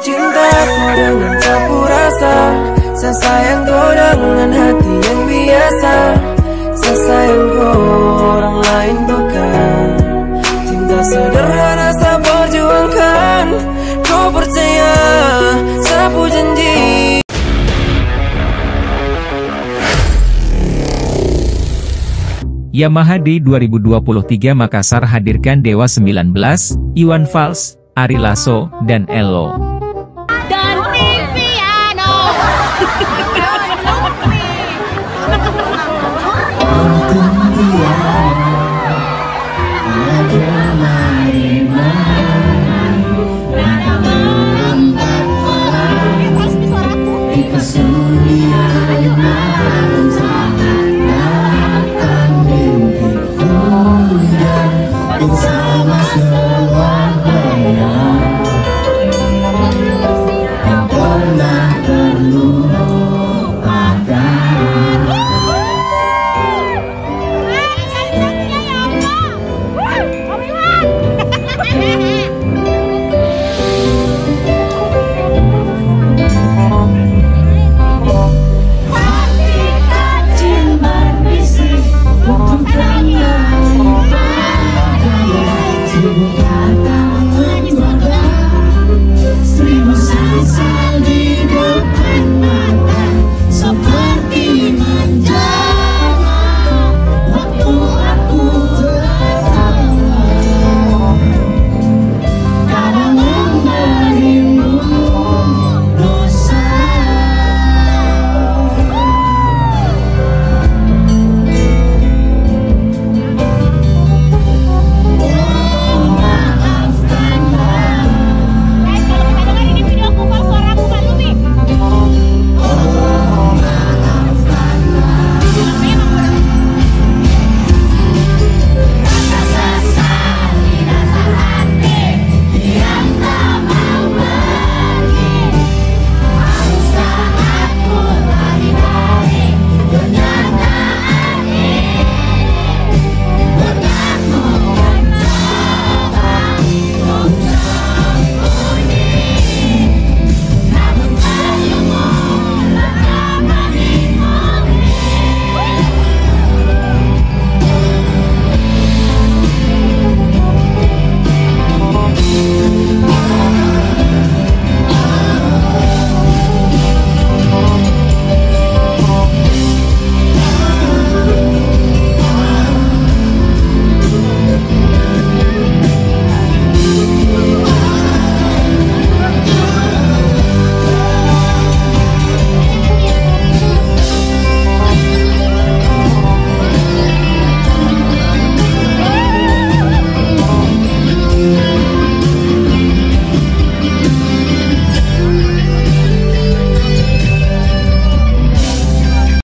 cintaku dengan sapu rasa. Saya sayang kau dengan hati yang biasa. Saya sayang kau orang lain bukan. Cinta sederhana saya perjuangkan. Kau percaya sapu janji. Yamaha D 2023 Makassar hadirkan Dewa 19, Iwan Fals, Ari Lasso, dan Ello. Dan Viviano.